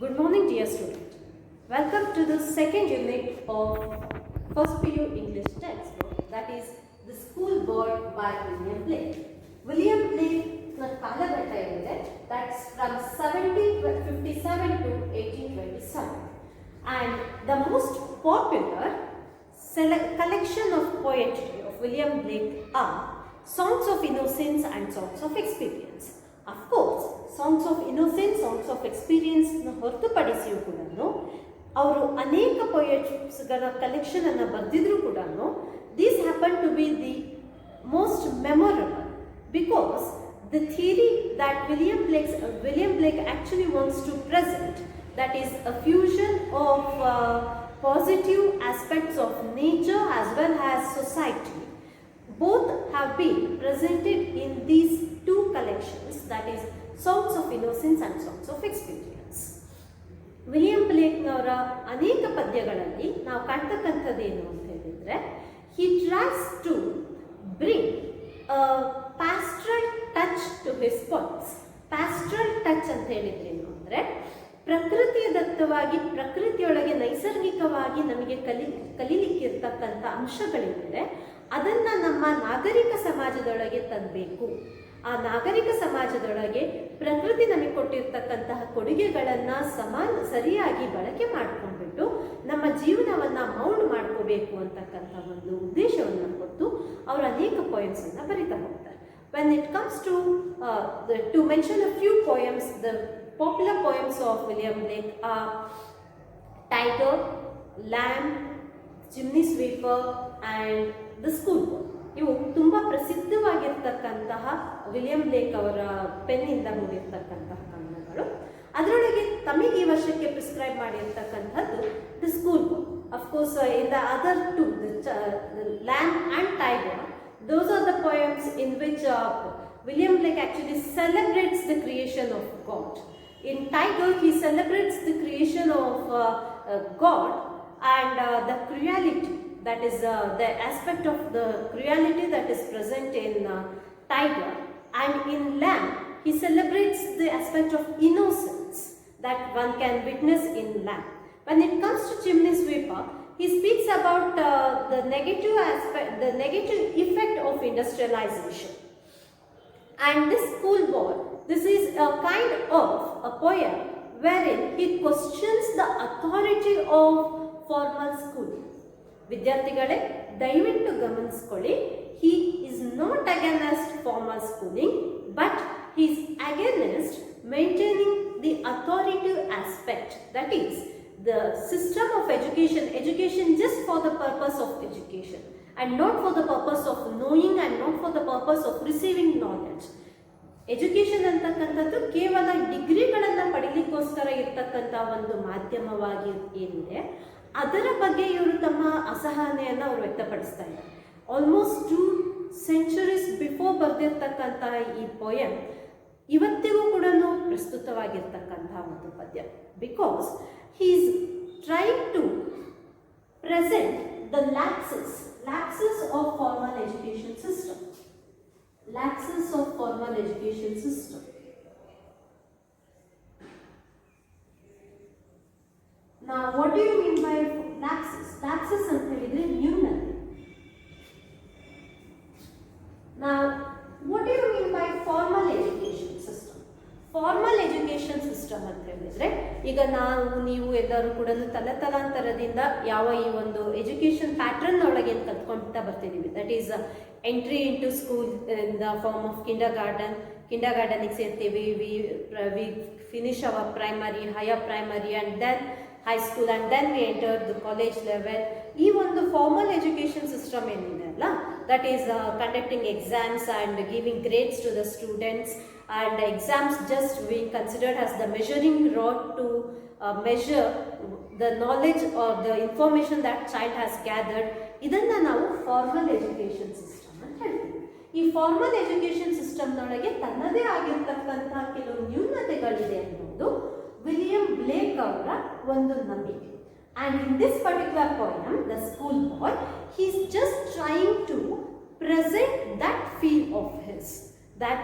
Good morning, dear student. Welcome to the second unit of first period English textbook, that is The Schoolboy by William Blake. William Blake ಕಾಲಘಟ್ಟ ಏನಿದೆ, that's from 1757 to 1827, and the most popular collection of poetry of William Blake are Songs of Innocence and Songs of Experience. Of course, Songs of Innocence, Songs of Experience ಹೊರತುಪಡಿಸಿಯೂ ಕೂಡ ಅವರು ಅನೇಕ ಪೊಯೆಟ್ಸ್ಗಳ collection ಅನ್ನು ಬರೆದಿದ್ರು ಕೂಡ these happen to be the most memorable because the theory that William Blake actually wants to present, that is a fusion of positive aspects of nature as well as society, both have been presented in these two collections, that is Songs of Innocence and Songs of Experience. William ಬ್ಲೇಕ್ನವರ ಅನೇಕ ಪದ್ಯಗಳಲ್ಲಿ ನಾವು ಕಾಣ್ತಕ್ಕಂಥದ್ದೇನು ಅಂತ ಹೇಳಿದರೆ, he tries to bring a pastoral touch to his poems. Pastoral touch ಅಂತ ಹೇಳಿದ್ರೆ ಏನು ಅಂದರೆ, ಪ್ರಕೃತಿಯ ದತ್ತವಾಗಿ ಪ್ರಕೃತಿಯೊಳಗೆ ನೈಸರ್ಗಿಕವಾಗಿ ನಮಗೆ ಕಲೀಲಿಕ್ಕಿರ್ತಕ್ಕಂಥ ಅಂಶಗಳಿವೆ, ಅದನ್ನು ನಮ್ಮ ನಾಗರಿಕ ಸಮಾಜದೊಳಗೆ ತರಬೇಕು. ಆ ನಾಗರಿಕ ಸಮಾಜದೊಳಗೆ ಪ್ರಕೃತಿ ನಮಗೆ ಕೊಟ್ಟಿರ್ತಕ್ಕಂತಹ ಕೊಡುಗೆಗಳನ್ನು ಸರಿಯಾಗಿ ಬಳಕೆ ಮಾಡ್ಕೊಂಡ್ಬಿಟ್ಟು ನಮ್ಮ ಜೀವನವನ್ನು ಮೌಲ್ಡ್ ಮಾಡ್ಕೋಬೇಕು ಅಂತಕ್ಕಂಥ ಒಂದು ಉದ್ದೇಶವನ್ನು ಕೊಟ್ಟು ಅವರು ಅನೇಕ ಪೊಯಮ್ಸನ್ನು ಬರಿತಾ ಹೋಗ್ತಾರೆ. When it comes to mention a few poems, the popular poems of William Blake are Tiger, Lamb, Chimney Sweeper and The Schoolboy. ಇವು ತುಂಬ ಪ್ರಸಿದ್ಧವಾಗಿರ್ತಕ್ಕಂತಹ ವಿಲಿಯಂ ಬ್ಲೇಕ್ ಅವರ ಪೆನ್ನಿಂದ ಮೂಡಿರ್ತಕ್ಕಂತಹ ಕವನಗಳು. ಅದರೊಳಗೆ ತಮಗೆ ಈ ವರ್ಷಕ್ಕೆ ಪ್ರಿಸ್ಕ್ರೈಬ್ ಮಾಡಿರ್ತಕ್ಕಂಥದ್ದು the school boy. Of course in the other to the lamb and tiger, those are the poems in which William Blake actually celebrates the creation of God. In Tiger, he celebrates the creation of God and the cruelty, that is the aspect of the cruelty that is present in Tiger. And in Lamb, he celebrates the aspect of innocence that one can witness in Lamb. When it comes to Chimney Sweeper, he speaks about the negative aspect, the negative effect of industrialization. And this Schoolboy, this is a kind of a poem wherein he questions the authority of formal schooling. ವಿದ್ಯಾರ್ಥಿಗಳೇ, ದಯವಿಟ್ಟು ಗಮನಿಸ್ಕೊಳ್ಳಿ, he is not against formal schooling, but he is against maintaining the authoritative aspect, that is the system of education just for the purpose of education and not for the purpose of knowing and not for the purpose of receiving knowledge. Education ಅಂತಕ್ಕಂಥದ್ದು ಕೇವಲ ಡಿಗ್ರಿಗಳನ್ನು ಪಡೀಲಿಕ್ಕೋಸ್ಕರ ಇರ್ತಕ್ಕಂಥ ಒಂದು ಮಾಧ್ಯಮವಾಗಿ ಏನಿದೆ, ಅದರ ಬಗ್ಗೆ ಇವರು ತಮ್ಮ ಅಸಹನೆಯನ್ನು ಅವರು ವ್ಯಕ್ತಪಡಿಸ್ತಾ ಇದ್ದಾರೆ. ಆಲ್ಮೋಸ್ಟ್ 2 centuries ಬಿಫೋರ್ ಬರೆದಿರ್ತಕ್ಕಂಥ ಈ ಪೊಯಮ್ ಇವತ್ತಿಗೂ ಕೂಡ ಪ್ರಸ್ತುತವಾಗಿರ್ತಕ್ಕಂಥ ಒಂದು ಪದ್ಯ. Because he is trying to present the lapses of formal education system. Lapses of formal education system. Now, what do you mean by lapses? Lapses ಅಂತ ಹೇಳಿದ್ರೆ ನ್ಯೂನತೆ. Now, what do you mean by formal education system? Formal education system ಅಂತ ಹೇಳಿದ್ರೆ, ಈಗ ನೀವು ಎಲ್ಲರೂ ಕೂಡ ತಲಾಂತರದಿಂದ ಯಾವ ಈ ಒಂದು ಎಜುಕೇಷನ್ ಪ್ಯಾಟ್ರನ್ ಒಳಗೆ ಕಲ್ತ್ಕೊಳ್ತಾ ಬರ್ತಿದ್ದೀವಿ. That is entry into school in the form of ಕಿಂಡರ್ಗಾರ್ಡನಿಗೆ ಸೇರ್ತೀವಿ, we finish our primary, higher primary and then high school and then we enter the college level. ಈ ಒಂದು ಫಾರ್ಮಲ್ ಎಜುಕೇಷನ್ ಸಿಸ್ಟಮ್ ಏನಿದೆ ಅಲ್ಲ, that is conducting exams and giving grades to the students, and exams just being considered as the measuring rod to measure the knowledge or the information that child has gathered. ಇದನ್ನು ನಾವು formal education system ಅಂತ ಹೇಳ್ತೀವಿ. ಈ formal education ಸಿಸ್ಟಮ್ನೊಳಗೆ ತನ್ನದೇ ಆಗಿರ್ತಕ್ಕಂಥ ಕೆಲವು ನ್ಯೂನತೆಗಳಿದೆ ಅನ್ನೋದು William ಬ್ಲೇಕ್ ಅವರ ಒಂದು ನಂಬಿಕೆ. And in this particular poem, The Schoolboy, he is just trying to present that feel of his, that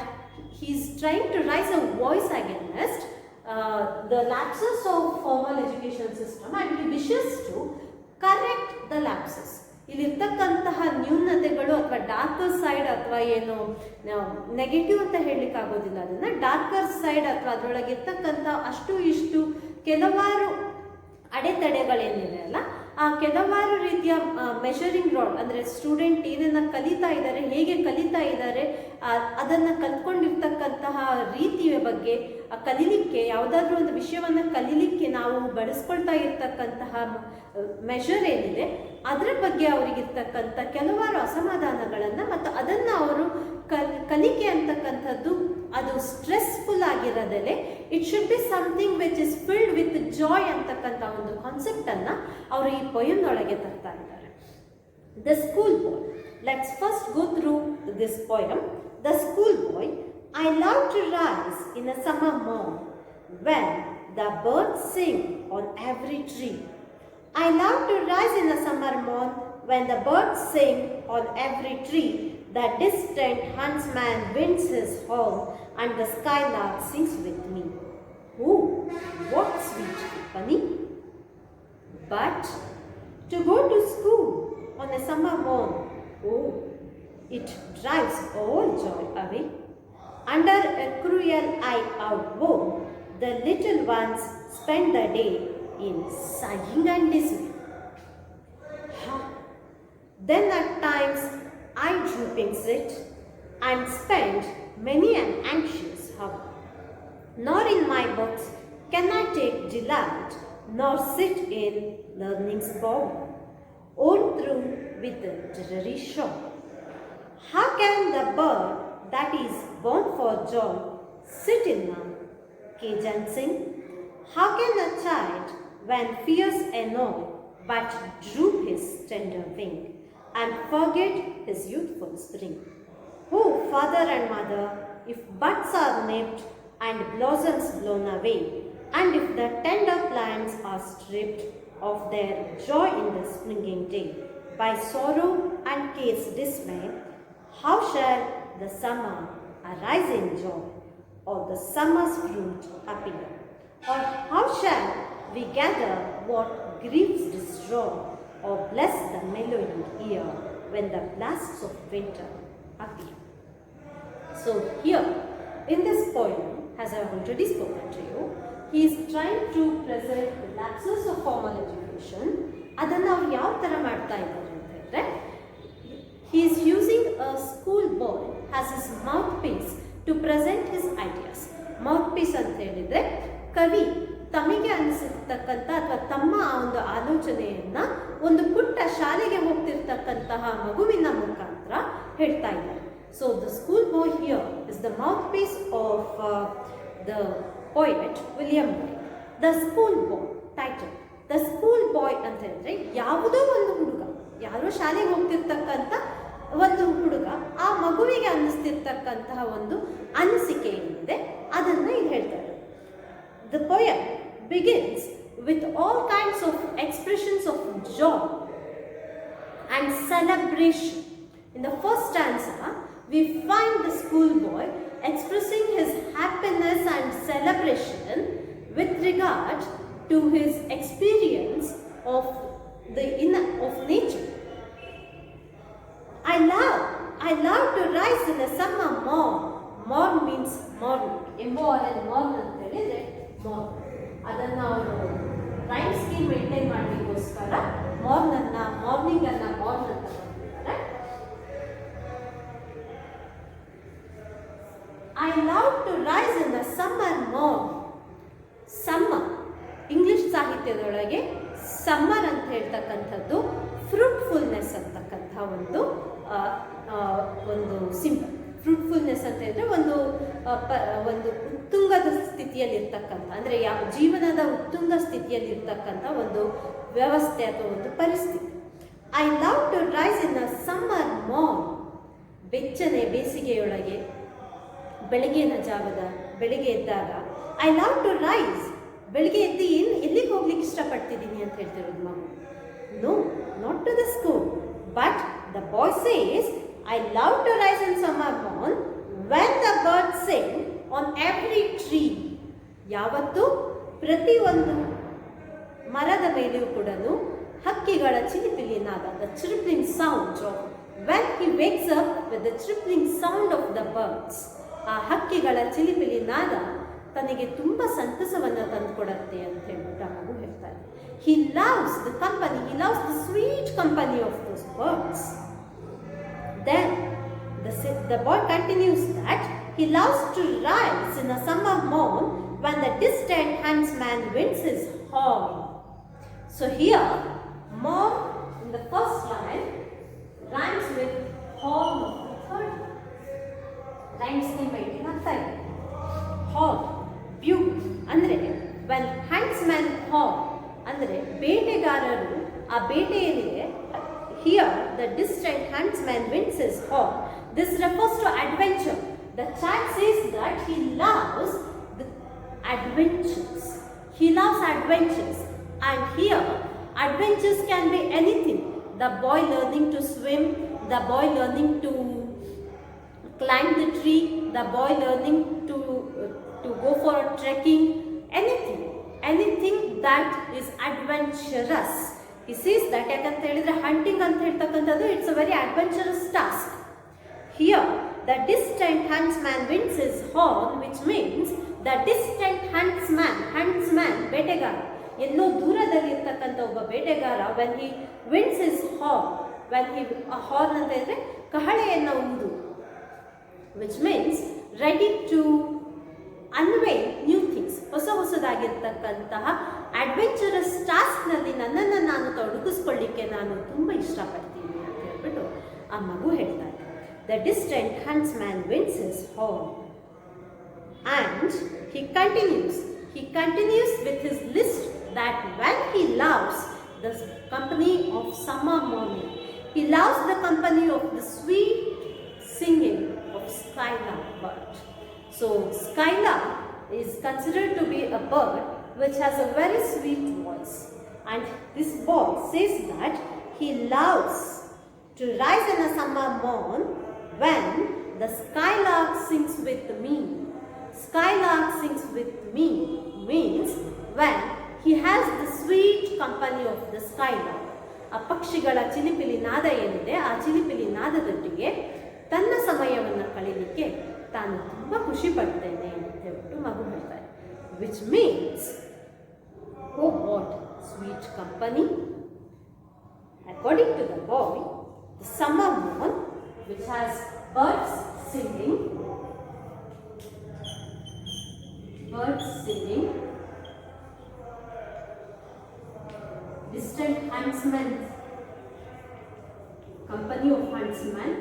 he is trying to raise a voice against the lapses of formal education system and he wishes to correct the lapses. ಇಲ್ಲಿರ್ತಕ್ಕಂತಹ ನ್ಯೂನತೆಗಳು ಅಥವಾ darker side ಅಥವಾ ಏನು negative ಅಂತ ಹೇಳಲಿಕ್ಕೆ ಆಗೋದಿಲ್ಲ, ಅದನ್ನ darker side ಅಥವಾ ಅದರೊಳಗೆ ಇರ್ತಕ್ಕಂಥ ಅಷ್ಟು ಇಷ್ಟು ಕೆಲವಾರು ಅಡೆತಡೆಗಳೇನಿದೆ ಅಲ್ಲ, ಆ ಕೆಲವಾರು ರೀತಿಯ ಮೆಷರಿಂಗ್ ರಾಡ್ ಅಂದರೆ ಸ್ಟೂಡೆಂಟ್ ಏನನ್ನ ಕಲಿತಾ ಇದ್ದಾರೆ, ಹೇಗೆ ಕಲಿತಾ ಇದ್ದಾರೆ, ಅದನ್ನು ಕಲ್ತ್ಕೊಂಡಿರ್ತಕ್ಕಂತಹ ರೀತಿಯ ಬಗ್ಗೆ, ಕಲೀಲಿಕ್ಕೆ ಯಾವುದಾದ್ರೂ ಒಂದು ವಿಷಯವನ್ನು ಕಲೀಲಿಕ್ಕೆ ನಾವು ಬಳಸ್ಕೊಳ್ತಾ ಇರ್ತಕ್ಕಂತಹ ಮೆಷರ್ ಏನಿದೆ ಅದರ ಬಗ್ಗೆ ಅವರಿಗಿರ್ತಕ್ಕಂಥ ಕೆಲವಾರು ಅಸಮಾಧಾನಗಳನ್ನು ಮತ್ತು ಅದನ್ನು ಅವರು ಕಲಿಕೆ ಅಂತಕ್ಕಂಥದ್ದು ಅದು ಸ್ಟ್ರೆಸ್ಫುಲ್ ಆಗಿರೋದಲ್ಲೇ it should be something which is filled with joy ಅಂತಕ್ಕಂಥ ಒಂದು ಕಾನ್ಸೆಪ್ಟನ್ನು ಅವರು ಈ ಪೊಯಮ್ನೊಳಗೆ ತರ್ತಾ ಇದ್ದಾರೆ. The school boy, let's first go through this poem. The school boy, I love to rise in a summer morn when the birds sing on every tree. I love to rise in the summer morn when the birds sing on every tree. The distant huntsman winds his horn and the skylark sings with me. Oh, what sweet company! But to go to school on a summer morn, oh, it drives all joy away. Under a cruel eye outworn, the little ones spend the day in sighing and dismay. Then at times I drooping sit and spend many an anxious hour. Nor in my books can I take delight, nor sit in learning's bower, worn through with a dreary show. How can the bird that is born for joy sit in a cage and sing? How can a child when fears annoy, but droop his tender wing, and forget his youthful spring? Oh, father and mother, if buds are nipped and blossoms blown away, and if the tender plants are stripped of their joy in the springing day, by sorrow and case dismay, how shall the summer arise in joy, or the summer's fruit appear? Or how shall we gather what griefs destroy, or bless the mellowing ear when the blasts of winter appear? So here, in this poem, as I have already spoken to you, he is trying to present the lapses of formal education. ಅದನ್ನು ಅವ್ರು ಯಾವ ಥರ ಮಾಡ್ತಾ ಇದ್ದಾರೆ ಅಂತ ಹೇಳಿದ್ರೆ, he is using a school boy as his mouthpiece to present his ideas. mouthpiece ಅಂತ ಹೇಳಿದ್ರೆ ಕವಿ ತಮಗೆ ಅನಿಸಿರ್ತಕ್ಕಂಥ ಅಥವಾ ತಮ್ಮ ಆ ಒಂದು ಆಲೋಚನೆಯನ್ನ ಒಂದು ಪುಟ್ಟ ಶಾಲೆಗೆ ಹೋಗ್ತಿರ್ತಕ್ಕಂತಹ ಮಗುವಿನ ಮುಖಾಂತರ ಹೇಳ್ತಾ ಇದ್ದಾರೆ. So the school boy here is the mouthpiece of the poet William Blake. The school boy title, the school boy ಅಂತ ಹೇಳಿದ್ರೆ ಯಾವುದೋ ಒಂದು ಹುಡುಗ, ಯಾರೋ ಶಾಲೆಗೆ ಹೋಗ್ತಿರ್ತಕ್ಕಂಥ ಒಂದು ಹುಡುಗ, ಆ ಮಗುವಿಗೆ ಅನ್ನಿಸ್ತಿರ್ತಕ್ಕಂತಹ ಒಂದು ಅನಿಸಿಕೆ ಏನಿದೆ ಅದನ್ನು ಇಲ್ಲಿ ಹೇಳ್ತಾರೆ. The poem begins with all kinds of expressions of joy and celebration. In the first stanza, we find the schoolboy expressing his happiness and celebration with regard to his experience of nature. I love to rise in a summer morn. Morn means morning. morn ಅಂತ ಹೇಳಿದ್ರೆ morn. ಅದನ್ನು ಅವರು rhyme scheme maintain ಮಾಡಲಿಕ್ಕೋಸ್ಕರ morning ಅನ್ನ morn ಅಂತ ಬರ್ತಿದ್ದಾರೆ. I love to rise in the summer morn. Summer English ಸಾಹಿತ್ಯದೊಳಗೆ summer ಅಂತ ಹೇಳ್ತಕ್ಕಂಥದ್ದು ಫ್ರೂಟ್ಫುಲ್ನೆಸ್ ಅಂತಕ್ಕಂಥ ಒಂದು ಸಿಂಬಲ್. ಫ್ರೂಟ್ಫುಲ್ನೆಸ್ ಅಂತ ಹೇಳಿದ್ರೆ ಒಂದು ಉತ್ತುಂಗದ ಸ್ಥಿತಿಯಲ್ಲಿರ್ತಕ್ಕಂಥ, ಅಂದರೆ ಜೀವನದ ಉತ್ತುಂಗ ಸ್ಥಿತಿಯಲ್ಲಿರ್ತಕ್ಕಂಥ ಒಂದು ವ್ಯವಸ್ಥೆ ಅಥವಾ ಒಂದು ಪರಿಸ್ಥಿತಿ. I love to rise in a summer morn. ಬೆಚ್ಚನೆ ಬೇಸಿಗೆಯೊಳಗೆ ಬೆಳಿಗ್ಗೆ ಎದ್ದಾಗ ಐ ಲವ್ ಟು ರೈಸ್. ಬೆಳಿಗ್ಗೆ ಎದ್ದು ಎಲ್ಲಿಗೆ ಹೋಗ್ಲಿಕ್ಕೆ ಇಷ್ಟಪಡ್ತಿದ್ದೀನಿ ಅಂತ ಹೇಳ್ತಿರೋದು ಮಗು. No, not to the school, but the boy says I love to rise in summer morn when the birds sing on every tree. ಯಾವತ್ತೂ ಪ್ರತಿಯೊಂದು ಮರದ ಮೇಲೆಯೂ ಕೂಡ ಹಕ್ಕಿಗಳ ಚಿಲಿಪಿಲಿ ನಾದ, the chirping sound of when he wakes up with the chirping sound of the birds. ಆ ಹಕ್ಕಿಗಳ ಚಿಲಿಪಿಲಿ ನಾದ ತನಗೆ ತುಂಬ ಸಂತಸವನ್ನು ತಂದುಕೊಡತ್ತೆ ಅಂತ ಹೇಳ್ಬಿಟ್ಟು ಆ ಮಗು ಹೇಳ್ತಾರೆ. He loves the company, he loves the sweet company of those birds. Then the boy continues that he loves to rise in a summer morn when the distant huntsman winds his horn. So here, morn in the first line rhymes with horn of the third line. Rhymes name writing ಆಗ್ತಾ ಇದೆ. Horn, bugle ಅಂದರೆ when huntsman horn ಅಂದರೆ ಬೇಟೆಗಾರರು ಆ ಬೇಟೆಯಲ್ಲಿದೆ. Here the distant huntsman winds his horn. This refers to adventure. The child says that he loves the adventures. He loves adventures. And here, adventures can be anything. The boy learning to swim, the boy learning to climb the tree, the boy learning to go for a trekking, anything that is adventurous. He says that yakante helidre hunting anta heltakantadu it's a very adventurous task. Here the distant huntsman winds his horn, which means the distant huntsman ಬೇಟೆಗಾರ, ಎಲ್ಲೋ ದೂರದಲ್ಲಿ ಇರ್ತಕ್ಕಂಥ ಒಬ್ಬ ಬೇಟೆಗಾರ when he winds his horn, a horn ಅಂತ ಇದ್ರೆ ಕಹಳೆಯನ್ನು ಊದು, which means ready to unveil new things, ಹೊಸದಾಗಿರ್ತಕ್ಕಂತಹ ಅಡ್ವೆಂಚರಸ್ ಟಾಸ್ಕ್ನಲ್ಲಿ ನನ್ನನ್ನು ನಾನು ತೊಡಗಿಸ್ಕೊಳ್ಳಿಕ್ಕೆ ನಾನು ತುಂಬ ಇಷ್ಟಪಡ್ತೀನಿ ಅಂತ ಹೇಳ್ಬಿಟ್ಟು ಆ ಮಗು ಹೇಳ್ತಾರೆ. The distant huntsman winds his horn. And he continues with his list that when he loves the company of summer morning, he loves the company of the sweet singing of skylark bird. So skylark is considered to be a bird which has a very sweet voice, and this boy says that he loves to rise in a summer morn when the skylark sings with me. Skylark sings with me means when he has the sweet company of the skylark. ಆ ಪಕ್ಷಿಗಳ ಚಿಲಿಪಿಲಿ ನಾದ ಏನಿದೆ, ಆ ಚಿಲಿಪಿಲಿ ನಾದದೊಟ್ಟಿಗೆ ತನ್ನ ಸಮಯವನ್ನು ಕಳೀಲಿಕ್ಕೆ ತಾನು ತುಂಬ ಖುಷಿ ಪಡ್ತೇನೆ ಅಂತ ಹೇಳ್ಬಿಟ್ಟು ಮಗು ಹೇಳ್ತಾರೆ. Which means oh what sweet company. According to the boy, the summer morn which has birds singing, distant huntsmen, company of huntsmen,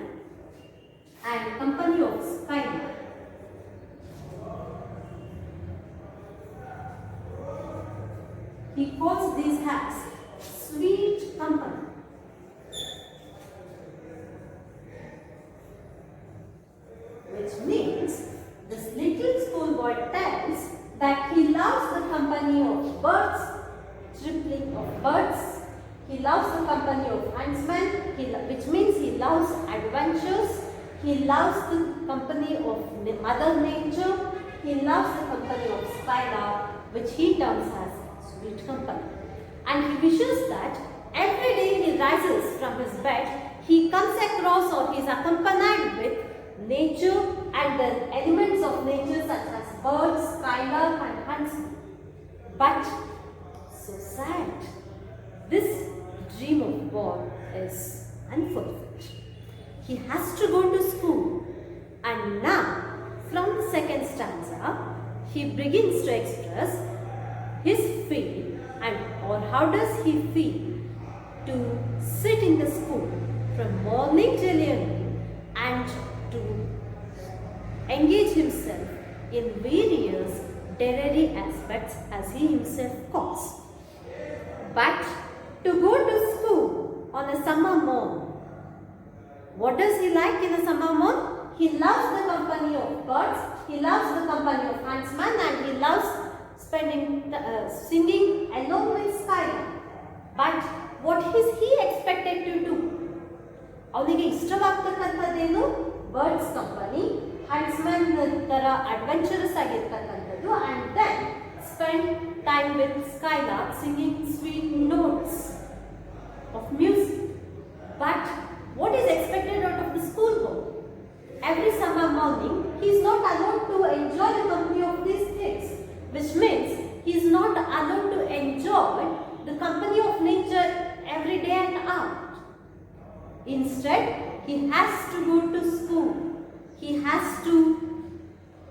and company of skylark. He calls these as sweet company. Which means this little schoolboy tells that he loves the company of birds, chirping of birds. He loves the company of huntsmen, which means he loves adventures. He loves the company of Mother Nature. He loves the company of skylark, which he terms as sweet company. And he wishes that every day he rises from his bed, he comes across or he is accompanied with nature and the elements of nature such as birds, skylark and huntsmen. But so sad, this dream of boy is unfulfilled. He has to go to school, and now from the second stanza he begins to express his feel or how does he feel to sit in the school from morning till evening and to engage himself in various literary aspects as he himself calls. But to go to school on a summer morn, what does he like in a summer morn? He loves the company of birds, he loves the company of huntsmen, and he loves singing along with skylark. But what is he expected to do? ಅವನಿಗೆ ಇಷ್ಟವಾಗ್ತಕ್ಕಂಥದ್ದೇನು? Birds company, ಹಂಟ್ಸ್ಮನ್ ತರ adventurous ಆಗಿರ್ತಕ್ಕಂಥದ್ದು, and then spend time with Skylark singing sweet notes of music. But what is expected out of the school boy? Every summer morning, he is not allowed to enjoy the company of these kids, which means he is not allowed to enjoy the company of nature every day and out. Instead, he has to go to school. He has to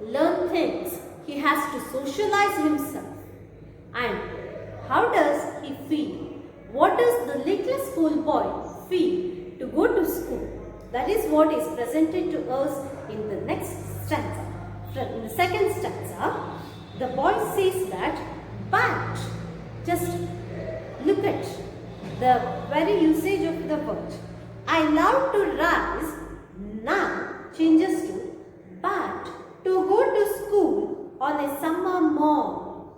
learn things. He has to socialize himself. And how does he feel? What does the little schoolboy feel to go to school? That is what is presented to us in the next stanza. In the second stanza, the boy says that, but just look at the very usage of the word. I love to rise now changes to, but to go to school on a summer morn.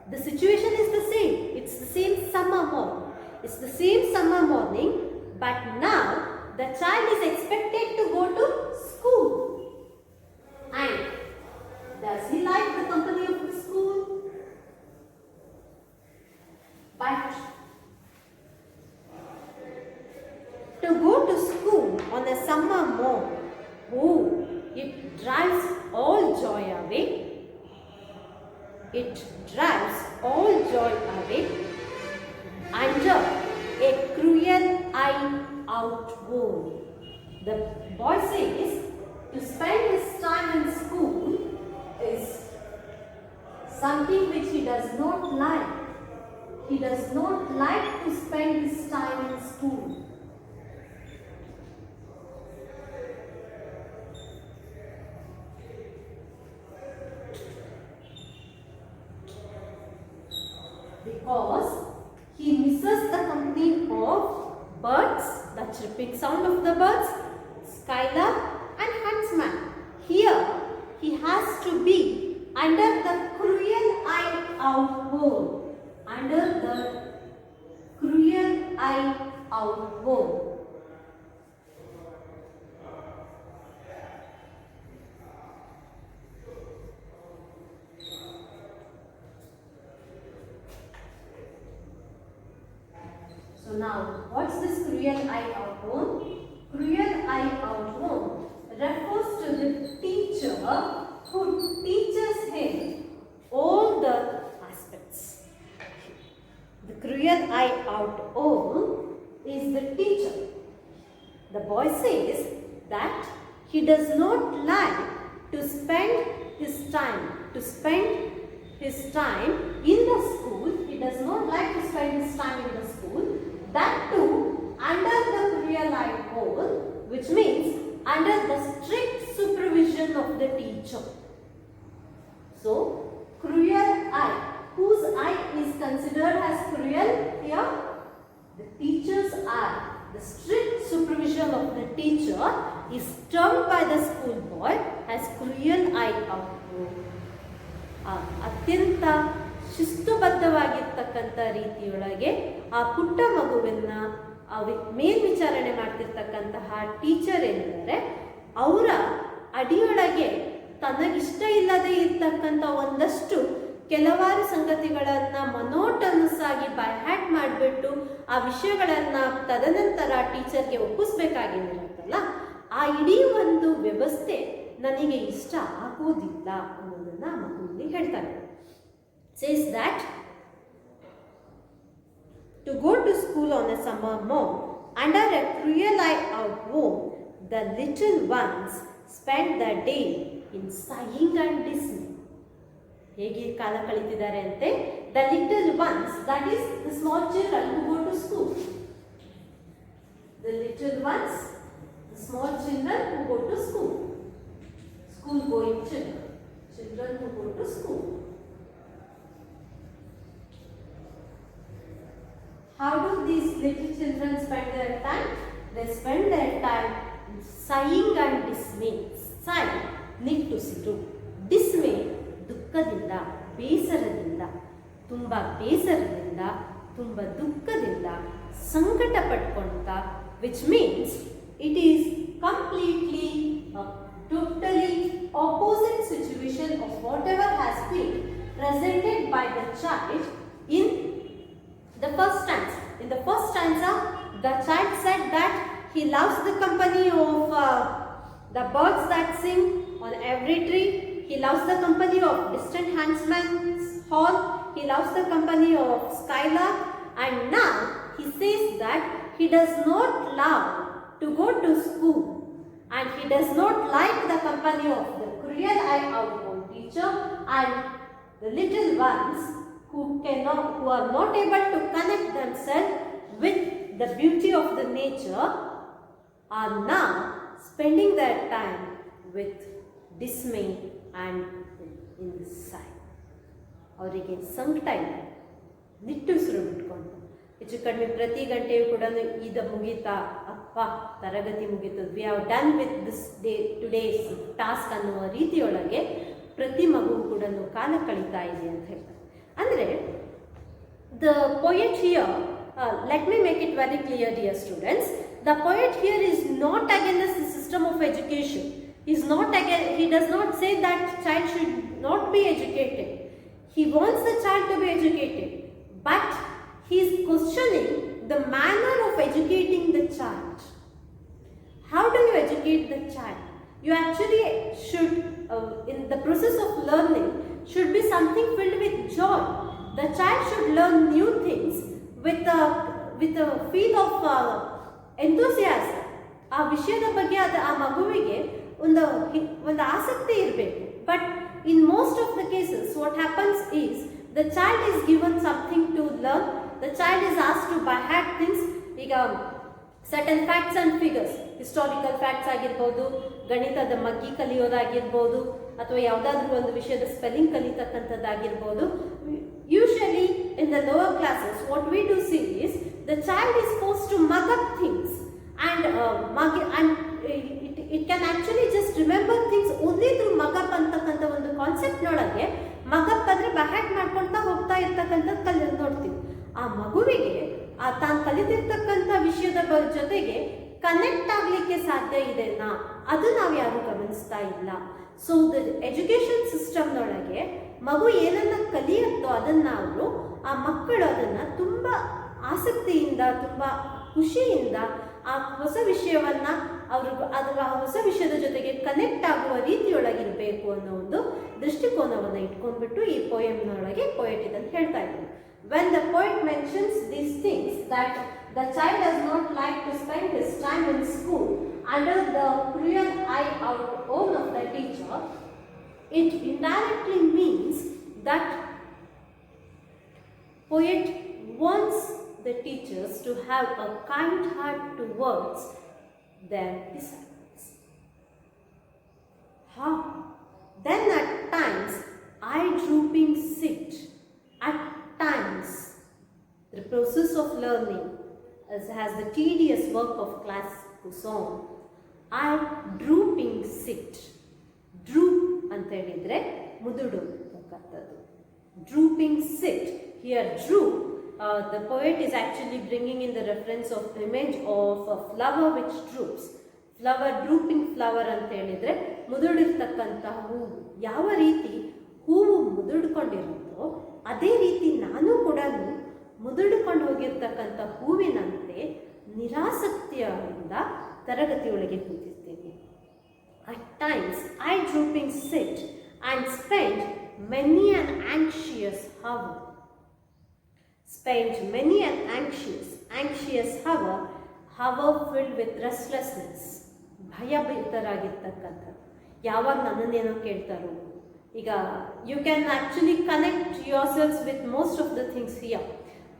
The situation is the same. It's the same summer morn. It's the same summer morning, but now the child is expected to go to school. And does he like the company of the school? But to go to school on a summer morn, oh, it drives all joy away. It drives all joy away under a cruel eye outworn. The boy says to spend his time in school is something which he does not like. He does not like to spend his time in school. Because he misses the company of birds, the chirping sound of the birds, Skylark and huntsman. Here he has to be under the cruel eye outworn. Under the cruel eye outworn. So now, what's this cruel eye outworn? Cruel eye outworn refers to the teacher who teaches him all the aspects. The cruel eye outworn is the teacher. The boy says that he does not like to spend his time in the school. He does not like to spend his time in the school. That too under the cruel eye outworn, which means under the strict supervision of the teacher. So, cruel eye. Whose eye is considered as cruel here? The teacher's eye. The strict supervision of the teacher is termed by the schoolboy as cruel eye outworn. ಅತ್ಯಂತ ಶಿಸ್ತುಬದ್ಧವಾಗಿರ್ತಕ್ಕಂಥ ರೀತಿಯೊಳಗೆ ಆ ಪುಟ್ಟ ಮಗುವನ್ನ ಮೇಲ್ವಿಚಾರಣೆ ಮಾಡ್ತಿರ್ತಕ್ಕಂತಹ teacher ಎಂದರೆ ಅವರ ಅಡಿಯೊಳಗೆ ತನಗಿಷ್ಟ ಇಲ್ಲದೆ ಇರ್ತಕ್ಕಂಥ ಒಂದಷ್ಟು ಕೆಲವಾರು ಸಂಗತಿಗಳನ್ನ ಮನೋಟನಸ್ ಆಗಿ ಬೈ ಹ್ಯಾಟ್ ಮಾಡಿಬಿಟ್ಟು ಆ ವಿಷಯಗಳನ್ನ ತದನಂತರ ಟೀಚರ್ಗೆ ಒಪ್ಪಿಸ್ಬೇಕಾಗಿರುತ್ತಲ್ಲ, ಆ ಇಡೀ ಒಂದು ವ್ಯವಸ್ಥೆ ನನಗೆ ಇಷ್ಟ ಆಗೋದಿಲ್ಲ ಅನ್ನೋದನ್ನ ಮಗುವಿಗೆ ಹೇಳ್ತಾರೆ. Says that to go to school on a summer morn under a cruel eye outworn, the little ones spend the day in sighing and dismay. ಹೇಗೆ ಕಾಲ ಕಳೀತಿದ್ದಾರೆ ಅಂತೆ? The little ones, that is the small children who go to school. The little ones, the small children who go to school. School going children. Children who go to school. How do these little children spend their time? They spend their time sighing and dismay. Sigh, ನಿಟ್ಟುಸಿರು. Dismay, ದುಃಖದಿಂದ, ಬೇಸರದಿಂದ, ತುಂಬ ಬೇಸರದಿಂದ, ತುಂಬ ದುಃಖದಿಂದ, ಸಂಕಟ ಪಟ್ಕೊಂತ, which means it is completely a totally opposite situation of whatever has been presented by the child in the first stanza. In the first stanza, the child said that he loves the company of the birds that sing on every tree. He loves the company of distant huntsman's hall. He loves the company of skylark. And now he says that he does not love to go to school, and he does not like the company of the cruel eye outbound teacher and the little ones who are not able to connect themselves with the beauty of the nature are now spending their time with dismay and insight. ಅವರಿಗೆ ಸಂಕಟ ಇದೆ, ನಿಟ್ಟುಸಿರು ಬಿಟ್ಕೊಂಡು ಹೆಚ್ಚು ಕಡಿಮೆ ಪ್ರತಿ ಗಂಟೆಯೂ ಕೂಡ ಇದು ಮುಗೀತಾ, ಅಪ್ಪ ತರಗತಿ ಮುಗೀತು, we have done with this day today's task ಅನ್ನುವ ರೀತಿಯೊಳಗೆ ಪ್ರತಿ ಮಗುವು ಕೂಡ ಕಾಲ ಕಳೀತಾ ಇದೆ ಅಂತ ಹೇಳ್ತಾರೆ. ಅಂದರೆ the poet here, let me make it very clear dear students, the poet here is not against the system of education. He does not say that child should not be educated. He wants the child to be educated, but he is questioning the manner of educating the child. How do you educate the child? You actually should, in the process of learning, should be something filled with joy. The child should learn new things with a feel of enthusiasm. ಆ ವಿಷಯದ ಬಗ್ಗೆ ಆ ಮಗುವಿಗೆ ಒಂದು ಆಸಕ್ತಿ ಇರಬೇಕು. But in most of the cases what happens is the child is given something to learn. The child is asked to by heart things. ಈಗ certain facts and figures, historical facts ಆಗಿರ್ಬೋದು, ಗಣಿತದ ಮಗ್ಗಿ ಕಲಿಯೋದಾಗಿರ್ಬೋದು, ಅಥವಾ ಯಾವುದಾದ್ರೂ ಒಂದು ವಿಷಯದ ಸ್ಪೆಲ್ಲಿಂಗ್ ಕಲಿತಕ್ಕಂಥದ್ದಾಗಿರ್ಬೋದು. Usually in the lower classes what we do see is the child is forced to mug up things and it can actually just remember things only through ಮಗಪ್ ಅಂತಕ್ಕಂಥ ಒಂದು ಕಾನ್ಸೆಪ್ಟ್ನೊಳಗೆ. ಮಗಪ್ ಅಂದರೆ ಬಹ್ಯಾಟ್ ಮಾಡ್ಕೊಳ್ತಾ ಹೋಗ್ತಾ ಇರ್ತಕ್ಕಂಥದ್ದು ನೋಡ್ತೀವಿ. ಆ ಮಗುವಿಗೆ ತಾನು ಕಲಿತಿರ್ತಕ್ಕಂಥ ವಿಷಯದ ಜೊತೆಗೆ ಕನೆಕ್ಟ್ ಆಗಲಿಕ್ಕೆ ಸಾಧ್ಯ ಇದೆನಾ, ಅದು ನಾವು ಯಾರು ಗಮನಿಸ್ತಾ ಇಲ್ಲ. ಸೊ ದ ಎಜುಕೇಷನ್ ಸಿಸ್ಟಮ್ನೊಳಗೆ ಮಗು ಏನನ್ನ ಕಲಿಯುತ್ತೋ ಅದನ್ನು ಅವರು, ಆ ಮಕ್ಕಳು ಅದನ್ನು ತುಂಬ ಆಸಕ್ತಿಯಿಂದ, ತುಂಬ ಖುಷಿಯಿಂದ ಆ ಹೊಸ ವಿಷಯವನ್ನು ಆ ಹೊಸ ವಿಷಯದ ಜೊತೆಗೆ ಕನೆಕ್ಟ್ ಆಗುವ ರೀತಿಯೊಳಗಿರಬೇಕು ಅನ್ನೋ ಒಂದು ದೃಷ್ಟಿಕೋನವನ್ನು ಇಟ್ಕೊಂಡ್ಬಿಟ್ಟು ಈ ಪೋಯಮ್ನೊಳಗೆ ಪೊಯೆಟ್ ಇದನ್ನು ಹೇಳ್ತಾ ಇದ್ದಾರೆ. When the poet mentions these things, that the child does not like to spend his time in school under the cruel eye out of the teacher, it indirectly means that poet wants the teachers to have a kind heart towards their disciples. How? Then at times eye drooping sit, at times the process of learning has the tedious work of class goes on. Eye drooping sit, droop ಅಂತ ಹೇಳಿದ್ರೆ ಮುದುಡು ಅಂತಕ್ಕಂಥದ್ದು. Drooping sit, here droop, the poet is actually bringing in the reference of image of a flower which droops. Flower, drooping flower ಅಂತ ಹೇಳಿದ್ರೆ ಮುದುಡಿರ್ತಕ್ಕಂಥ ಹೂವು. ಯಾವ ರೀತಿ ಹೂವು ಮುದುಡ್ಕೊಂಡಿರುತ್ತೋ ಅದೇ ರೀತಿ ನಾನು ಕೂಡ ಮುದುಡಿಕೊಂಡು ಹೋಗಿರ್ತಕ್ಕಂಥ ಹೂವಿನಂತೆ ನಿರಾಸಕ್ತಿಯಿಂದ ತರಗತಿಯೊಳಗೆ ಕೂತಿರ್ತೀನಿ. At times I drooping sit and spend many an anxious hour. Spent many an anxious hour filled with restlessness. ಭಯಭೀತರಾಗಿರ್ತಕ್ಕಂಥದ್ದು. ಯಾವಾಗ ನನ್ನನ್ನೇನೋ ಕೇಳ್ತಾರೋ, ಈಗ you can actually connect your cells with most of the things here.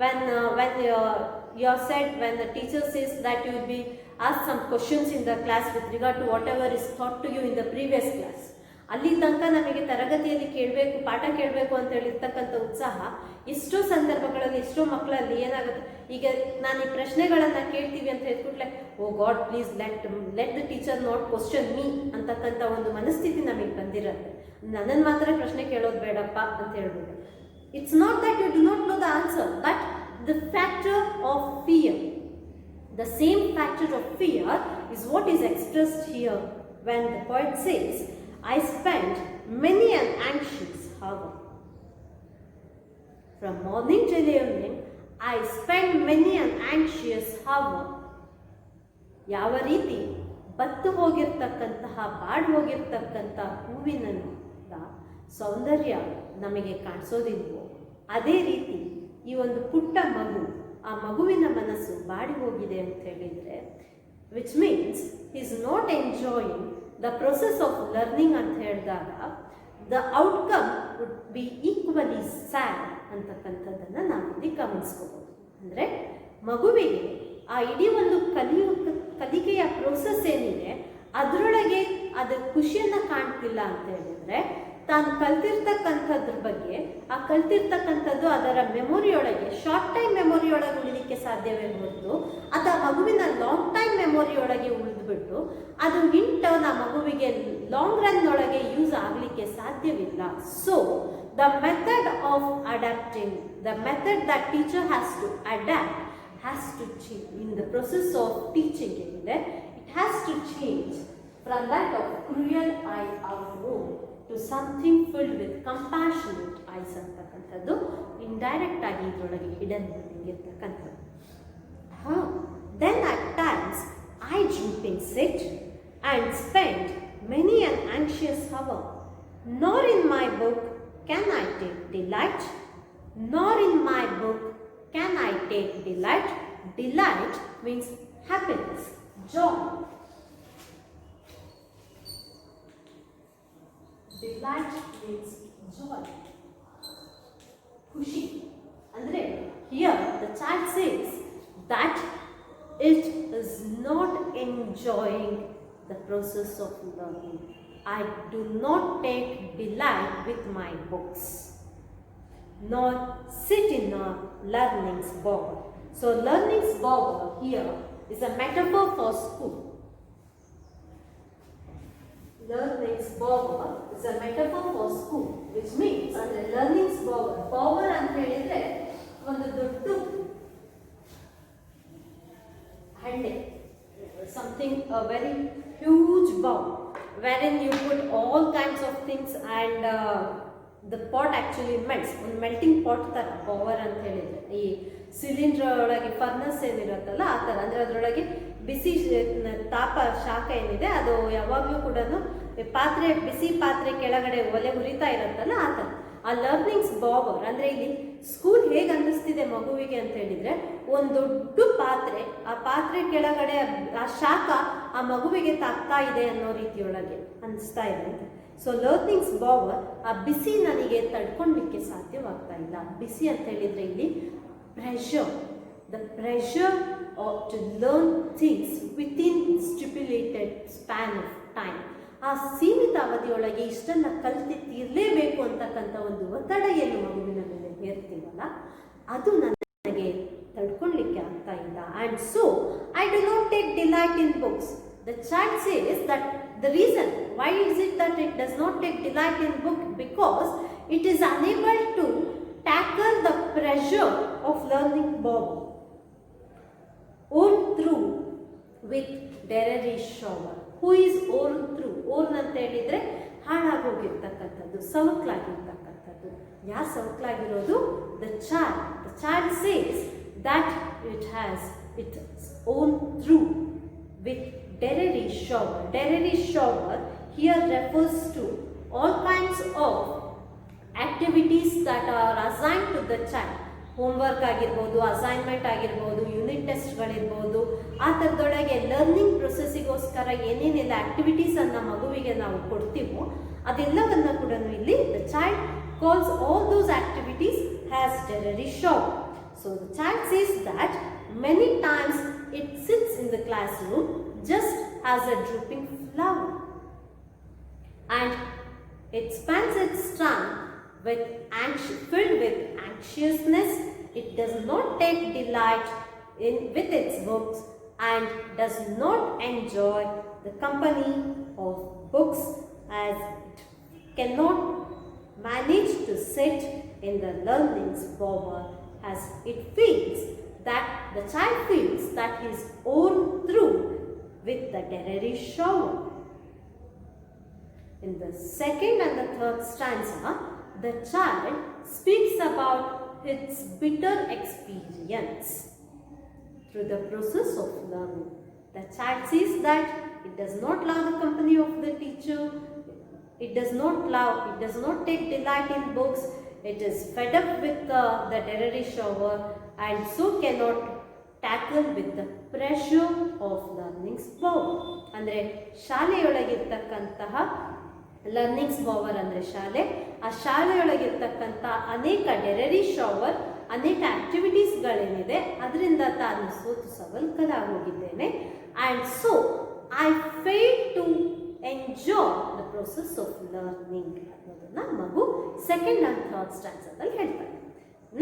when you are said, when the teacher says that you will be asked some questions in the class with regard to whatever is taught to you in the previous class. ಅಲ್ಲಿ ತನಕ ನಮಗೆ ತರಗತಿಯಲ್ಲಿ ಕೇಳಬೇಕು, ಪಾಠ ಕೇಳಬೇಕು ಅಂತ ಹೇಳಿರ್ತಕ್ಕಂಥ ಉತ್ಸಾಹ ಎಷ್ಟೋ ಸಂದರ್ಭಗಳಲ್ಲಿ, ಎಷ್ಟೋ ಮಕ್ಕಳಲ್ಲಿ ಏನಾಗುತ್ತೆ, ಈಗ ನಾನು ಈ ಪ್ರಶ್ನೆಗಳನ್ನು ಕೇಳ್ತೀವಿ ಅಂತ ಹೇಳ್ಕೊಟ್ಲೆ, oh God please let the teacher not question me ಅಂತಕ್ಕಂಥ ಒಂದು ಮನಸ್ಥಿತಿ ನಮಗೆ ಬಂದಿರುತ್ತೆ. ನನ್ನನ್ನು ಮಾತ್ರ ಪ್ರಶ್ನೆ ಕೇಳೋದು ಬೇಡಪ್ಪ ಅಂತ ಹೇಳ್ಬಿಟ್ಟು. It's not that you do not know the answer, but the factor of fear. The same factor of fear is what is expressed here when the poet says, I spent many an anxious hour. From morning till evening, I spend many an anxious hour. ಯಾವ ರೀತಿ ಬತ್ತು ಹೋಗಿರ್ತಕ್ಕಂತಹ body ಹೋಗಿರ್ತಕ್ಕಂಥ ಹೂವಿನಿಂದ ಸೌಂದರ್ಯ ನಮಗೆ ಕಾಣಿಸೋದಿಲ್ವೋ ಅದೇ ರೀತಿ ಈ ಒಂದು ಪುಟ್ಟ ಮಗು, ಆ ಮಗುವಿನ ಮನಸ್ಸು ಬಾಡಿ ಹೋಗಿದೆ ಅಂತ ಹೇಳಿದರೆ, which means is not enjoying the process of learning ಅಂತ ಹೇಳಿದಾಗ the outcome would be equally sad ಅಂತಕ್ಕಂಥದ್ದನ್ನು ನಾವಿಲ್ಲಿ ಗಮನಿಸ್ಕೋಬೋದು. ಅಂದರೆ ಮಗುವಿಗೆ ಆ ಇಡೀ ಒಂದು ಕಲಿಕೆಯ ಪ್ರೋಸೆಸ್ ಏನಿದೆ ಅದರೊಳಗೆ ಅದು ಖುಷಿಯನ್ನು ಕಾಣ್ತಿಲ್ಲ ಅಂತ ಹೇಳಿದರೆ, ತಾನು ಕಲ್ತಿರ್ತಕ್ಕಂಥದ್ರ ಬಗ್ಗೆ ಆ ಕಲ್ತಿರ್ತಕ್ಕಂಥದ್ದು ಅದರ ಮೆಮೊರಿಯೊಳಗೆ ಶಾರ್ಟ್ ಟೈಮ್ ಮೆಮೊರಿಯೊಳಗೆ ಉಳಿಲಿಕ್ಕೆ ಸಾಧ್ಯವೇ ಹೊರತು ಅಥವಾ ಮಗುವಿನ ಲಾಂಗ್ ಟೈಮ್ ಮೆಮೊರಿಯೊಳಗೆ ಉಳಿದ್ಬಿಟ್ಟು ಅದು ಇನ್ ಟರ್ನ್ ಆ ಮಗುವಿಗೆ ಲಾಂಗ್ ರನ್ ಒಳಗೆ ಯೂಸ್ ಆಗಲಿಕ್ಕೆ ಸಾಧ್ಯವಿಲ್ಲ. So the method of adapting, the method that teacher has to adapt has to change in the process of teaching. It has to change from that of cruel eye of woe to something filled with compassionate eyes ಅಂತಕ್ಕಂಥದ್ದು indirect ಆಗಿ ಇದರೊಳಗೆ hidden meaning ಇರ್ತಕ್ಕಂಥದ್ದು. Then at times I jump in sit and spend many an anxious hour, nor in my book can I take delight, nor in my book can I take delight. Delight means happiness, joy. Delight means joy, khushi. Andre here the child says that it is not enjoying the process of learning. I do not take delight with my books, nor sit in a learning's bower. So learning's bower here is a metaphor for school. Learning's bower is a metaphor for school, which means under learning's bower ಅಂತ ಹೇಳಿದ್ರೆ ಒಂದು ದೊಡ್ಡ ಹಂಡೆ, something a very huge bowl wherein you put all kinds of things and the pot actually melts. ಒಂದು melting pot ಥರ power ಅಂತ ಹೇಳಿದರೆ ಈ ಸಿಲಿಂಡರ್ ಒಳಗೆ ಫರ್ನಸ್ ಏನಿರುತ್ತಲ್ಲ ಆ ಥರ, ಅಂದರೆ ಅದರೊಳಗೆ ಬಿಸಿ ತಾಪ ಶಾಖ ಏನಿದೆ ಅದು ಯಾವಾಗಲೂ ಕೂಡ ಪಾತ್ರೆ, ಬಿಸಿ ಪಾತ್ರೆ ಕೆಳಗಡೆ ಒಲೆ ಉರಿತಾ ಇರುತ್ತಲ್ಲ ಆ ಥರ. ಆ ಲರ್ನಿಂಗ್ಸ್ ಬಾವರ್ ಅಂದರೆ ಇಲ್ಲಿ ಸ್ಕೂಲ್ ಹೇಗೆ ಅನ್ನಿಸ್ತಿದೆ ಮಗುವಿಗೆ ಅಂತ ಹೇಳಿದರೆ, ಒಂದು ದೊಡ್ಡ ಪಾತ್ರೆ, ಆ ಪಾತ್ರೆ ಕೆಳಗಡೆ ಆ ಶಾಖ ಆ ಮಗುವಿಗೆ ತಾಗ್ತಾ ಇದೆ ಅನ್ನೋ ರೀತಿಯೊಳಗೆ ಅನ್ನಿಸ್ತಾ ಇದೆ ಅಂತ. ಸೊ ಲರ್ನಿಂಗ್ಸ್ ಬಾವರ್, ಆ ಬಿಸಿ ನನಗೆ ತಡ್ಕೊಳ್ಲಿಕ್ಕೆ ಸಾಧ್ಯವಾಗ್ತಾ ಇಲ್ಲ. ಬಿಸಿ ಅಂತ ಹೇಳಿದರೆ ಇಲ್ಲಿ pressure, the pressure to learn things within stipulated span of time. ಆ ಸೀಮಿತ ಅವಧಿಯೊಳಗೆ ಇಷ್ಟನ್ನು ಕಲ್ತಿರಲೇಬೇಕು ಅಂತಕ್ಕಂಥ ಒಂದು ಒತ್ತಡ ಏನು ಮಗುವಿನ ಮೇಲೆ ಹೇರ್ತೀವಲ್ಲ, ಅದು ನನಗೆ ತಡ್ಕೊಳ್ಲಿಕ್ಕೆ ಆಗ್ತಾ ಇಲ್ಲ. And so I do not take delight in books. The child says that the reason why is it that it does not take delight in book, because it is unable to tackle the pressure of learning bob own through with Derry shower. Who is own through? Own ಅಂತ ಹೇಳಿದ್ರೆ ಹಾಳಾಗೋಗಿರ್ತಕ್ಕಂಥದ್ದು, ಸವಕಲಾಗಿರ್ತಕ್ಕಂಥದ್ದು. ಯಾರು ಸವಕಲಾಗಿರೋದು? The child says that it has its own through with Derry shower. Derry shower here refers to all kinds of activities that are assigned to the child. Homework ಆಗಿರ್ಬೋದು, assignment ಆಗಿರ್ಬೋದು, unit ಟೆಸ್ಟ್ಗಳಿರ್ಬೋದು, ಆ ಥರದೊಳಗೆ learning ಪ್ರೊಸೆಸ್ಸಿಗೋಸ್ಕರ ಏನೇನೆಲ್ಲ ಆ್ಯಕ್ಟಿವಿಟೀಸನ್ನು ಮಗುವಿಗೆ ನಾವು ಕೊಡ್ತೀವೋ ಅದೆಲ್ಲವನ್ನು ಕೂಡ ಇಲ್ಲಿ the child calls all those activities has Derry shower. So the child says that many times it sits in the classroom just as a drooping flower, and it spends its time filled with anxiousness. It does not take delight with its books and does not enjoy the company of books, as it cannot manage to sit in the learning's bower, as it feels that the child feels that he is own through with the Derry shower. In the second and the third stanza, the child speaks about its bitter experience. Through the process of learning, the child sees that it does not love the company of the teacher, it does not take delight in books, it is fed up with the dreary shower, and so cannot tackle with the pressure of learning's power. ಅಂದರೆ ಶಾಲೆಯೊಳಗಿರ್ತಕ್ಕಂತಹ learnings power ಅಂದರೆ ಶಾಲೆ, ಆ ಶಾಲೆಯೊಳಗಿರ್ತಕ್ಕಂಥ ಅನೇಕ ಡೆರರಿ shower, ಅನೇಕ ಆಕ್ಟಿವಿಟೀಸ್ಗಳೇನಿದೆ ಅದರಿಂದ ತಾನು ಸೋತು ಸವಲ್ಕಲಾಗೋಗಿದ್ದೇನೆ. And so I fail to enjoy the process of learning ಅನ್ನೋದನ್ನ ಮಗು ಸೆಕೆಂಡ್ ಆ್ಯಂಡ್ ಥರ್ಡ್ ಸ್ಟ್ಯಾನ್ಸದಲ್ಲಿ ಹೇಳ್ತಾರೆ.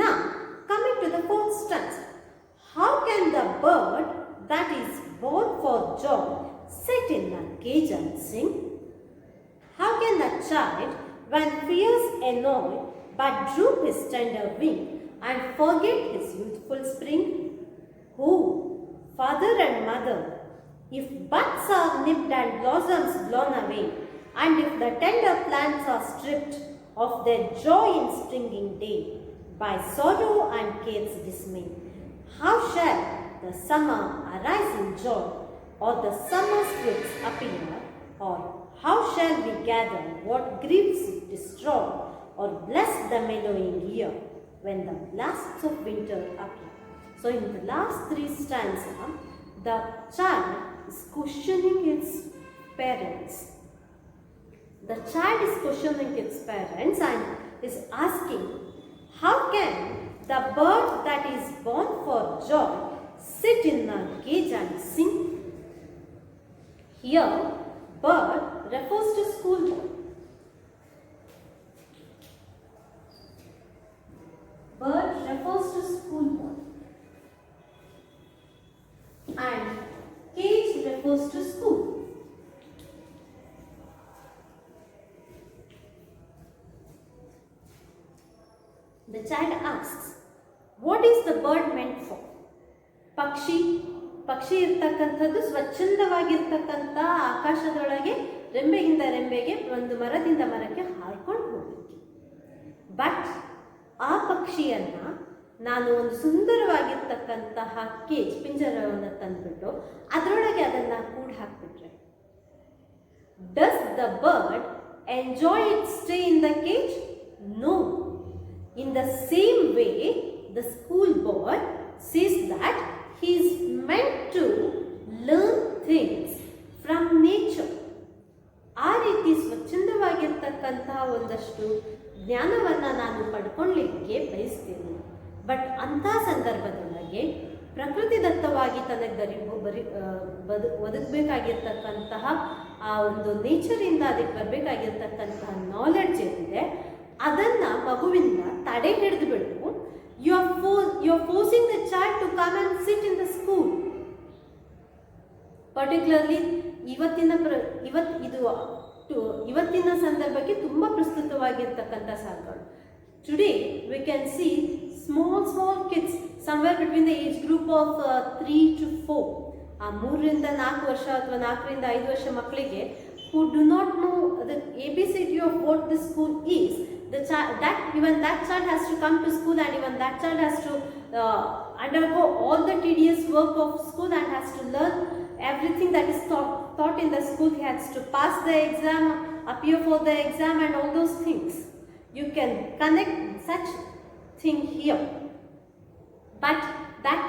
Now coming to the fourth stanza, how can the bird that is born for joy sit in a cage and sing? How can the child, when fears annoy, but droop his tender wing and forget his youthful spring? Who, father and mother, if buds are nipped and blossoms blown away, and if the tender plants are stripped of their joy in springing day by sorrow and care's dismay, how shall the summer arise in joy, or the summer's fruits appear? Or how shall we gather what griefs it destroy, or bless the mellowing year when the blasts of winter appear? So in the last three stanzas, the child is questioning its parents. The child is questioning its parents and is asking, how can the bird that is born for joy sit in a cage and sing? Here, bird refers to schoolboy. Bird refers to schoolboy. And cage refers to school. The child asks, what is the bird meant for? ಪಕ್ಷಿ ಇರ್ತಕ್ಕಂಥದ್ದು ಸ್ವಚ್ಛಂದವಾಗಿರ್ತಕ್ಕಂಥ ಆಕಾಶದೊಳಗೆ ರೆಂಬೆಗಿಂತ ರೆಂಬೆಗೆ, ಒಂದು ಮರದಿಂದ ಮರಕ್ಕೆ ಹಾರ್ಕೊಂಡು ಹೋಗಲಿಕ್ಕೆ. But ಆ ಪಕ್ಷಿಯನ್ನು ನಾನು ಒಂದು ಸುಂದರವಾಗಿರ್ತಕ್ಕಂತಹ ಕೇಜ್, ಪಿಂಜರವನ್ನು ತಂದುಬಿಟ್ಟು ಅದರೊಳಗೆ ಅದನ್ನು ಕೂಡ ಹಾಕ್ಬಿಟ್ರೆ, does the bird enjoy it stay in the cage? No. In the same way the school boy says that he is meant to learn things from nature. ಆ ರೀತಿ ಸ್ವಚ್ಛಂದವಾಗಿರ್ತಕ್ಕಂತಹ ಒಂದಷ್ಟು ಜ್ಞಾನವನ್ನು ನಾನು ಪಡ್ಕೊಳ್ಳಿಕ್ಕೆ ಬಯಸ್ತೇನೆ. ಬಟ್ ಅಂಥ ಸಂದರ್ಭದೊಳಗೆ ಪ್ರಕೃತಿದತ್ತವಾಗಿ ತನಗೆ ಒದಗಬೇಕಾಗಿರ್ತಕ್ಕಂತಹ ಆ ಒಂದು ನೇಚರಿಂದ ಅದಕ್ಕೆ ಬರಬೇಕಾಗಿರ್ತಕ್ಕಂತಹ ನಾಲೆಡ್ಜ್ ಏನಿದೆ ಅದನ್ನು ಮಗುವಿಂದ ತಡೆ ಹಿಡಿದುಬಿಟ್ಟು you are forcing the child to come and sit in the school. Particularly ಇವತ್ತಿನ ಸಂದರ್ಭಕ್ಕೆ ತುಂಬ ಪ್ರಸ್ತುತವಾಗಿರ್ತಕ್ಕಂಥ ಸಾಲುಗಳು. Today we can see small kids somewhere between the age group of 3 to 4. ಆ 3ರಿಂದ 4 ವರ್ಷ ಅಥವಾ 4ರಿಂದ 5 ವರ್ಷ ಮಕ್ಕಳಿಗೆ who do not know the ABCD of what the school is. Even that child has to come to school, and even that child has to undergo all the tedious work of school and has to learn everything that is taught in the school. He has to pass the exam, appear for the exam, and all those things. You can connect such thing here, but that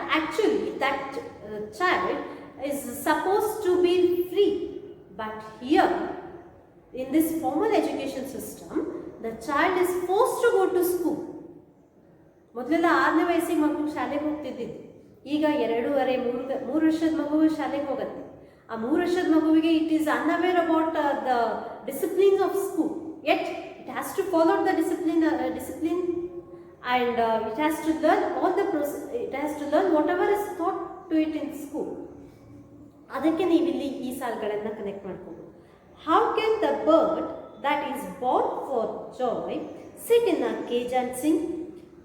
child is supposed to be free. But here, in this formal education system, the child is forced to go to school. ಮೊದಲೆಲ್ಲ 6ನೇ ವಯಸ್ಸಿಗೆ ಮಗು ಶಾಲೆಗೆ ಹೋಗ್ತಿದ್ದಿದ್ದು, ಈಗ 2.5-3 ವರ್ಷದ ಮಗು ಶಾಲೆಗೆ ಹೋಗುತ್ತೆ. ಆ 3 ವರ್ಷದ ಮಗುವಿಗೆ it is unaware about the disciplines of school, yet it has to follow the discipline and it has to learn all the process, it has to learn whatever is taught to it in school. ಅದಕ್ಕೆ ನೀವಿಲ್ಲಿ ಈ ಸಾಲುಗಳನ್ನು connect ಮಾಡ್ಕೋಬೋದು. How can the bird that is born for joy sit in a cage and sing?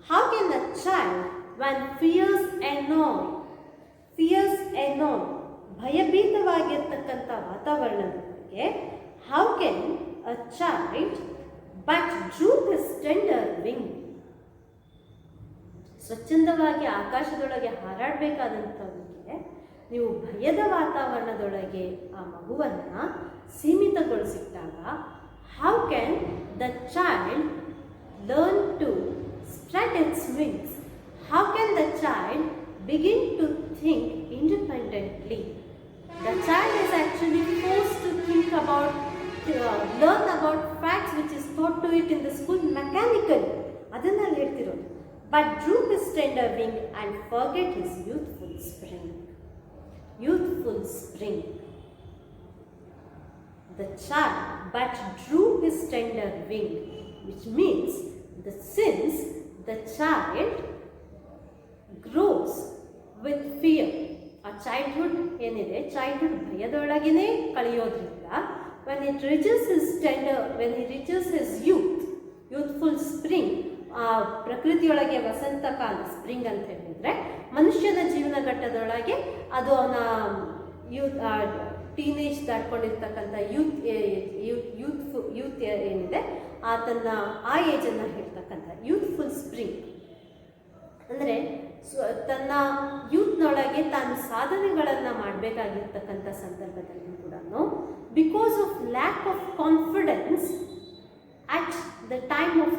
How can a child, when fears annoy, ಭಯಭೀತವಾಗಿರ್ತಕ್ಕಂಥ ವಾತಾವರಣದೊಳಗೆ, how can a child but droop his tender wing? ಸ್ವಚ್ಛಂದವಾಗಿ ಆಕಾಶದೊಳಗೆ ಹಾರಾಡಬೇಕಾದಂಥವನಿಗೆ ನೀವು ಭಯದ ವಾತಾವರಣದೊಳಗೆ ಆ ಮಗುವನ್ನು ಸೀಮಿತಗೊಳಿಸಿಟ್ಟಾಗ how can the child learn to spread its wings? How can the child begin to think independently? The child is actually forced to think about, learn about facts which is taught to it in the school mechanically. Adanna ಹೇಳ್ತಿರೋದು. But droop his tender wing and forget his youthful spring. Youthful spring. The child but droop his tender wing, which means since the child grows with fear. ಆ childhood ಏನಿದೆ, childhood ಭಯದೊಳಗೇನೆ ಕಳೆಯೋದ್ರಿಂದ when he reaches his youthful spring, ಪ್ರಕೃತಿಯೊಳಗೆ ವಸಂತ ಕಾಲ spring ಅಂತ ಹೇಳಿದ್ರೆ ಮನುಷ್ಯನ ಜೀವನ ಘಟ್ಟದೊಳಗೆ ಅದು ಅವನ ಟೀನೇಜ್ ದಾಟ್ಕೊಂಡಿರ್ತಕ್ಕಂಥ ಯೂತ್ ಏನಿದೆ ಆತನ ಆ ಏಜನ್ನು ಹೇಳ್ತಕ್ಕಂಥ ಯೂತ್ಫುಲ್ ಸ್ಪ್ರಿಂಗ್ ಅಂದರೆ ತನ್ನ ಯೂತ್ನೊಳಗೆ ತಾನು ಸಾಧನೆಗಳನ್ನು ಮಾಡಬೇಕಾಗಿರ್ತಕ್ಕಂಥ ಸಂದರ್ಭದಲ್ಲಿ ಕೂಡ because of lack of confidence at the time of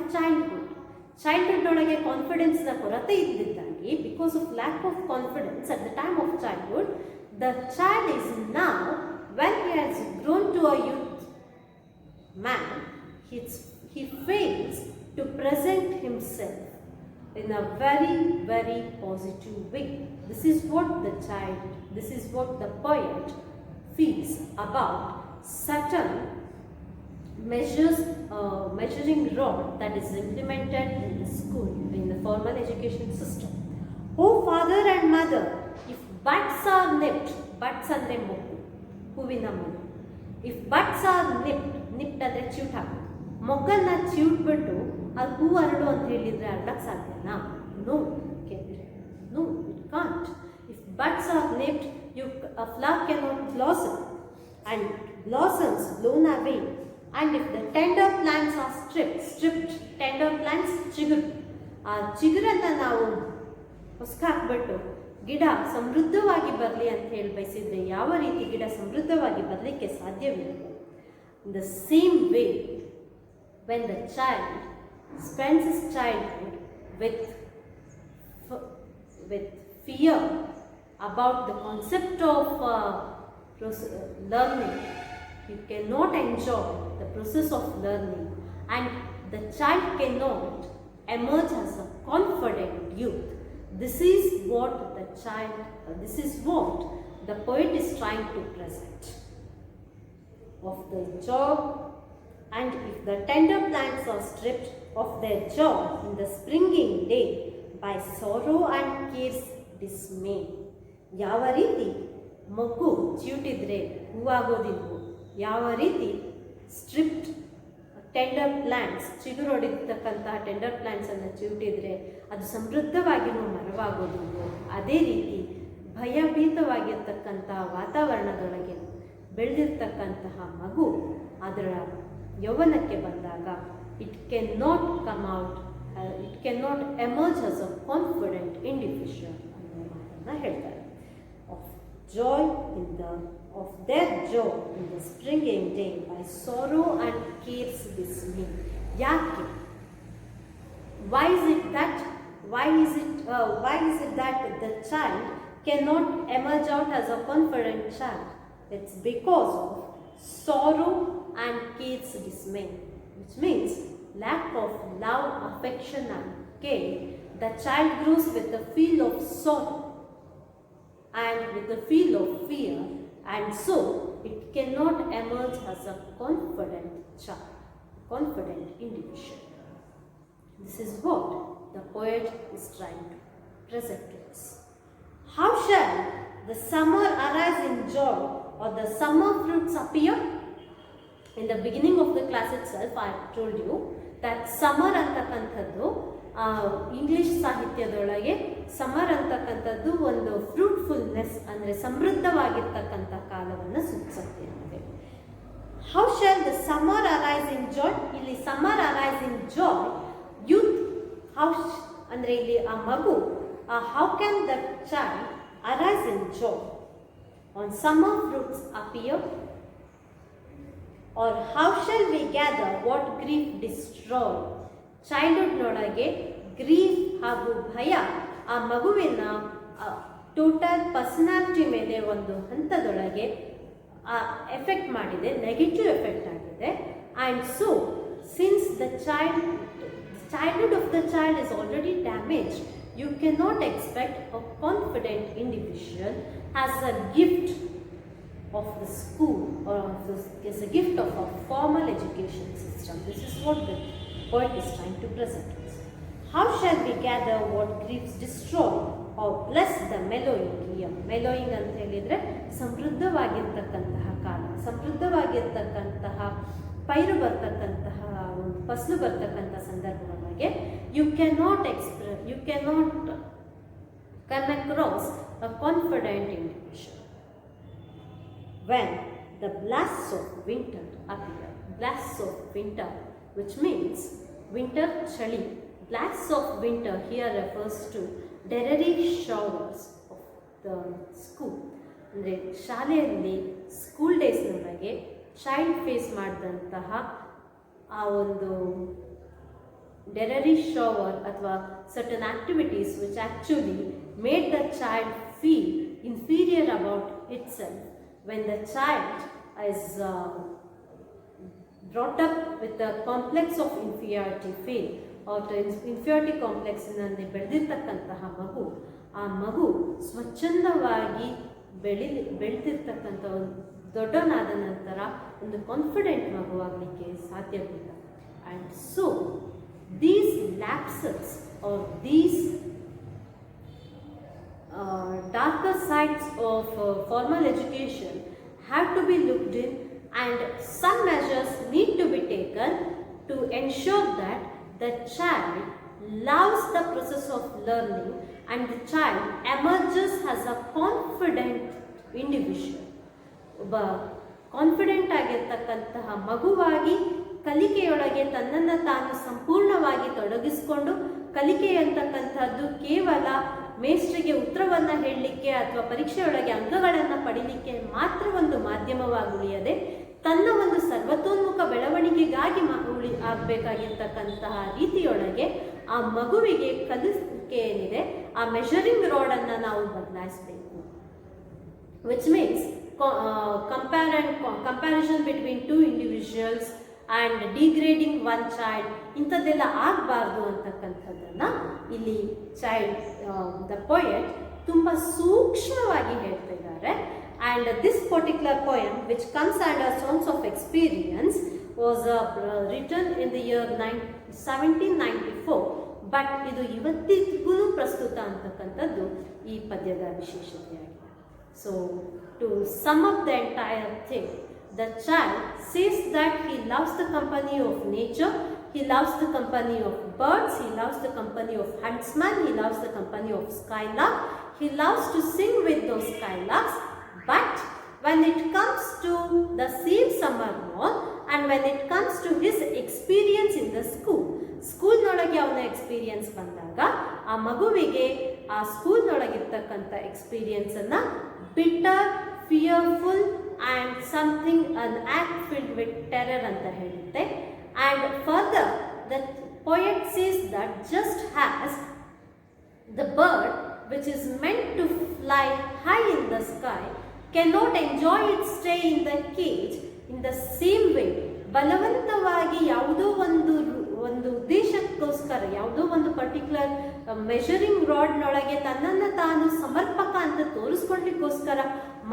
childhood ಒಳಗೆ ಕಾನ್ಫಿಡೆನ್ಸ್ನ ಕೊರತೆ ಇದ್ದಿದ್ದಾಗಿ, because of lack of confidence at the time of childhood, the child is now when he has grown to a youth man, he fails to present himself in a very, very positive way. This is what the poet feels about certain measuring rod that is implemented in the school, in the formal education system. Oh father and mother, if buds are nipped, buds andre ಮೊಗ್ಗು, ಹೂವಿನ ಮೊಗ್ಗು, if buds are nipped ಅಂದರೆ ಚ್ಯೂಟ್ ಹಾಕು, ಮೊಗ್ಗನ್ನ ಚ್ಯೂಟ್ಬಿಟ್ಟು ಅದು ಹೂ ಹರಡು ಅಂತ ಹೇಳಿದರೆ ಹರಡಕ್ಕೆ ಸಾಧ್ಯನಾ? No, it can't. If buds are nipped, a flower cannot blossom, and blossoms blown away. And if the tender plants are stripped, tender plants ಚಿಗುರು, ಆ ಚಿಗುರನ್ನು ನಾವು ಹೊಸ್ಕಾಕ್ಬಿಟ್ಟು ಗಿಡ ಸಮೃದ್ಧವಾಗಿ ಬರಲಿ ಅಂತ ಹೇಳಿ ಬಯಸಿದ್ರೆ ಯಾವ ರೀತಿ ಗಿಡ ಸಮೃದ್ಧವಾಗಿ ಬರಲಿಕ್ಕೆ ಸಾಧ್ಯವಿಲ್ಲ? In the same way, when the child spends his childhood with fear about the concept of learning, you cannot enjoy the process of learning, and the child cannot emerge as a confident youth. This is what the poet is trying to present. Of the joy, and if the tender plants are stripped of their joy in the springing day by sorrow and care's dismay. ಯಾವ ರೀತಿ ಮೊಗ್ಗು ಚಿವುಟಿದ್ರೆ ಹೂವಾಗೋದಿಲ್ವೋ, ಯಾವ ರೀತಿ stripped tender plants, ಚಿಗುರೊಡಿರ್ತಕ್ಕಂತಹ tender ಪ್ಲ್ಯಾಂಟ್ಸನ್ನು ಚಿವುಟಿದ್ರೆ ಅದು ಸಮೃದ್ಧವಾಗಿರೋ ಮರವಾಗೋದಿಲ್ವೋ, ಅದೇ ರೀತಿ ಭಯಭೀತವಾಗಿರ್ತಕ್ಕಂತಹ ವಾತಾವರಣದೊಳಗೆ ಬೆಳೆದಿರ್ತಕ್ಕಂತಹ ಮಗು ಅದರ ಯೌವನಕ್ಕೆ ಬಂದಾಗ it can not emerge as a confident individual ಅನ್ನೋ ಮಾತನ್ನು ಹೇಳ್ತಾರೆ. Of their joy in the springing day by sorrow and care's dismay. ಯಾಕೆ? Why is it that the child cannot emerge out as a confident child? It's because of sorrow and care's dismay, which means lack of love, affection and care. The child grows with the feel of sorrow and with the feel of fear, and so it cannot emerge as a confident child, confident individual. This is what the poet is trying to present to us. How shall the summer arise in joy or the summer fruits appear? In the beginning of the class itself, I told you that summer ಅಂತಕ್ಕಂಥದ್ದು English ಸಾಹಿತ್ಯದೊಳಗೆ summer ಅಂತಕ್ಕಂಥದ್ದು ಒಂದು fruitfulness ಅಂದರೆ ಸಮೃದ್ಧವಾಗಿರ್ತಕ್ಕಂಥ ಕಾಲವನ್ನು ಸೂಚಿಸುತ್ತೆ ಅಂತ. How shall the summer arise in joy? ಇಲ್ಲಿ summer arise in joy, youth ಅಂದರೆ ಇಲ್ಲಿ ಆ ಮಗು how can the child arise in joy on summer fruits appear or how shall we gather what grief destroy. ಚೈಲ್ಡ್ಹುಡ್ನೊಳಗೆ grief ಹಾಗೂ ಭಯ ಆ ಮಗುವಿನ ಟೋಟಲ್ ಪರ್ಸನಾಲಿಟಿ ಮೇಲೆ ಒಂದು ಹಂತದೊಳಗೆ ಎಫೆಕ್ಟ್ ಮಾಡಿದೆ, ನೆಗೆಟಿವ್ ಎಫೆಕ್ಟ್ ಆಗಿದೆ. And so since the childhood of the child is already damaged, you cannot expect a confident individual as a gift of the school or as a gift of a formal education system. This is what the poet is trying to present us. How shall we gather what griefs destroy or bless the mellowing year? Mellowing ಅಂತ ಹೇಳಿದರೆ ಸಮೃದ್ಧವಾಗಿರ್ತಕ್ಕಂತಹ ಕಾಲ, ಸಮೃದ್ಧವಾಗಿರ್ತಕ್ಕಂತಹ ಪೈರು ಬರ್ತಕ್ಕಂತಹ ಒಂದು ಫಸಲು ಬರ್ತಕ್ಕಂಥ ಸಂದರ್ಭದೊಳಗೆ you cannot come across a confident individual. When the blasts of winter appear, blasts of winter, which means winter chali. Blasts of winter here refers to dreary showers of the school. ಅಂದರೆ ಶಾಲೆಯಲ್ಲಿ school ಡೇಸ್ನೊಳಗೆ child face ಮಾಡಿದಂತಹ ಆ ಒಂದು ಡೆರರಿ shower ಅಥವಾ certain activities which actually made the child feel inferior about it self. When the child is brought up with the complex of inferiority feel or the inferiority complex ನಲ್ಲಿ ಬೆಳೆದಿರ್ತಕ್ಕಂತಹ ಮಗು, ಆ ಮಗು ಸ್ವಚ್ಛಂದವಾಗಿ ಬೆಳೆದಿರ್ತಕ್ಕಂಥ ಒಂದು ದೊಡ್ಡವನಾದ ನಂತರ ಒಂದು ಕಾನ್ಫಿಡೆಂಟ್ ಮಗುವಾಗಲಿಕ್ಕೆ ಸಾಧ್ಯವಿಲ್ಲ. And so these lapses are these darker sides of formal education have to be looked in, and some measures need to be taken to ensure that the child loves the process of learning and the child emerges as a confident individual. ಒಬ್ಬ confident ಆಗಿರ್ತಕ್ಕಂತಹ ಮಗುವಾಗಿ ಕಲಿಕೆಯೊಳಗೆ ತನ್ನನ್ನು ತಾನು ಸಂಪೂರ್ಣವಾಗಿ ತೊಡಗಿಸಿಕೊಂಡು, ಕಲಿಕೆ ಅಂತಕ್ಕಂಥದ್ದು ಕೇವಲ ಮೇಸ್ಟ್ರಿಗೆ ಉತ್ತರವನ್ನು ಹೇಳಲಿಕ್ಕೆ ಅಥವಾ ಪರೀಕ್ಷೆಯೊಳಗೆ ಅಂಕಗಳನ್ನು ಪಡೀಲಿಕ್ಕೆ ಮಾತ್ರ ಒಂದು ಮಾಧ್ಯಮವಾಗಿ ಉಳಿಯದೆ ತನ್ನ ಒಂದು ಸರ್ವತೋನ್ಮುಖ ಬೆಳವಣಿಗೆಗಾಗಿ ಆಗಬೇಕಾಗಿರ್ತಕ್ಕಂತಹ ರೀತಿಯೊಳಗೆ ಆ ಮಗುವಿಗೆ ಕಲಿಕೆ ಏನಿದೆ ಆ ಮೆಷರಿಂಗ್ ರಾಡನ್ನು ನಾವು ಬದಲಾಯಿಸಬೇಕು. Which means comparison between two individuals and degrading one child ಇಂಥದ್ದೆಲ್ಲ ಆಗಬಾರ್ದು ಅಂತಕ್ಕಂಥದ್ದನ್ನು ಇಲ್ಲಿ ದ ಪೊಯೆಟ್ ತುಂಬ ಸೂಕ್ಷ್ಮವಾಗಿ ಹೇಳ್ತಾ ಇದ್ದಾರೆ. And this particular poem which comes under Songs of Experience was written in the year 1794, but ಇದು ಇವತ್ತಿಗೂ ಪ್ರಸ್ತುತ ಅಂತಕ್ಕಂಥದ್ದು ಈ ಪದ್ಯದ ವಿಶೇಷತೆಯಾಗಿದೆ. So to sum up the entire thing, the child says that he loves the company of nature, he loves the company of birds, he loves the company of huntsmen, he loves the company of skylark, he loves to sing with those skylarks. But when it comes to the same summer morn and when it comes to his experience in the ಸ್ಕೂಲ್ನೊಳಗೆ ಅವನ experience ಬಂದಾಗ ಆ ಮಗುವಿಗೆ ಆ ಸ್ಕೂಲ್ನೊಳಗಿರ್ತಕ್ಕಂಥ ಎಕ್ಸ್ಪೀರಿಯನ್ಸನ್ನು bitter, fearful and something an act filled with terror anta helutte. And further the poet says that just as the bird which is meant to fly high in the sky cannot enjoy its stay in the cage, in the same way ಬಲವಂತವಾಗಿ ಯಾವುದೋ ಒಂದು ಉದ್ದೇಶಕ್ಕೋಸ್ಕರ ಯಾವುದೋ ಒಂದು particular measuring ರಾಡ್ನೊಳಗೆ ತನ್ನನ್ನು ತಾನು ಸಮರ್ಪಕ ಅಂತ ತೋರಿಸ್ಕೊಳ್ಳಿಕ್ಕೋಸ್ಕರ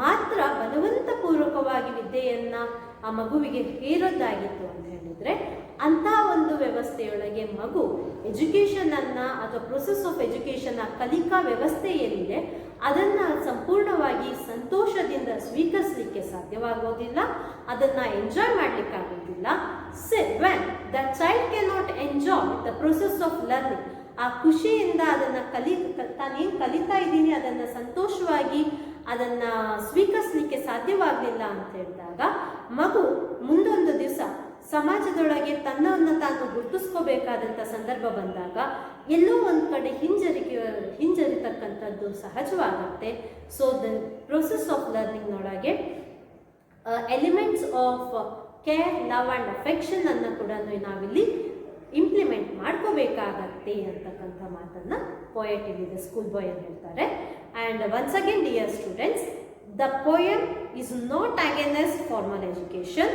ಮಾತ್ರ ಬಲವಂತಪೂರ್ವಕವಾಗಿ ವಿದ್ಯೆಯನ್ನು ಆ ಮಗುವಿಗೆ ಹೇರೋದಾಗಿತ್ತು ಅಂತ ಹೇಳಿದರೆ, ಅಂಥ ಒಂದು ವ್ಯವಸ್ಥೆಯೊಳಗೆ ಮಗು ಎಜುಕೇಷನನ್ನು ಅಥವಾ ಪ್ರೊಸೆಸ್ ಆಫ್ ಎಜುಕೇಷನ್ ಆ ಕಲಿಕಾ ವ್ಯವಸ್ಥೆ ಏನಿದೆ ಅದನ್ನು ಸಂಪೂರ್ಣವಾಗಿ ಸಂತೋಷದಿಂದ ಸ್ವೀಕರಿಸಲಿಕ್ಕೆ ಸಾಧ್ಯವಾಗೋದಿಲ್ಲ, ಅದನ್ನು ಎಂಜಾಯ್ ಮಾಡಲಿಕ್ಕಾಗೋದಿಲ್ಲ. When the child can not enjoy the process of learning, ಆ ಖುಷಿಯಿಂದ ಅದನ್ನು ತಾನೇನು ಕಲಿತಾ ಇದ್ದೀನಿ ಅದನ್ನು ಸಂತೋಷವಾಗಿ ಅದನ್ನು ಸ್ವೀಕರಿಸಲಿಕ್ಕೆ ಸಾಧ್ಯವಾಗಲಿಲ್ಲ ಅಂತ ಹೇಳಿದಾಗ ಮಗು ಮುಂದೊಂದು ದಿವಸ ಸಮಾಜದೊಳಗೆ ತನ್ನನ್ನು ತಾನು ಗುರುತಿಸ್ಕೋಬೇಕಾದಂಥ ಸಂದರ್ಭ ಬಂದಾಗ ಎಲ್ಲೋ ಒಂದು ಕಡೆ ಹಿಂಜರಿತಕ್ಕಂಥದ್ದು ಸಹಜವಾಗುತ್ತೆ. ಸೊ ದ ಪ್ರೊಸೆಸ್ ಆಫ್ ಲರ್ನಿಂಗ್ನೊಳಗೆ elements of care, love and affection ಅನ್ನು ಕೂಡ ನಾವಿಲ್ಲಿ ಇಂಪ್ಲಿಮೆಂಟ್ ಮಾಡ್ಕೋಬೇಕಾಗತ್ತೆ ಅಂತಕ್ಕಂಥ ಮಾತನ್ನು ಪೊಯೆಟ್ ಇಲ್ಲಿದೆ ಸ್ಕೂಲ್ ಬಾಯ್ ಅಂತ ಹೇಳ್ತಾರೆ. And once again dear students, the poem is not against formal education.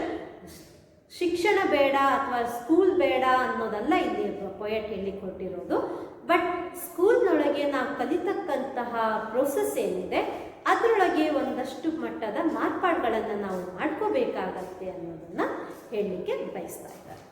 ಶಿಕ್ಷಣ ಬೇಡ ಅಥವಾ ಸ್ಕೂಲ್ ಬೇಡ ಅನ್ನೋದಲ್ಲ ಇಲ್ಲಿ ಪೊಯೆಟ್ ಹೇಳಿಕೊಟ್ಟಿರೋದು. ಬಟ್ ಸ್ಕೂಲ್ನೊಳಗೆ ನಾವು ಕಲಿತಕ್ಕಂತಹ ಪ್ರೋಸೆಸ್ ಏನಿದೆ ಅದರೊಳಗೆ ಒಂದಷ್ಟು ಮಟ್ಟದ ಮಾರ್ಪಾಡುಗಳನ್ನು ನಾವು ಮಾಡ್ಕೋಬೇಕಾಗತ್ತೆ ಅನ್ನೋದನ್ನು ಹೇಳಲಿಕ್ಕೆ ಬಯಸ್ತಾ ಇದ್ದಾರೆ.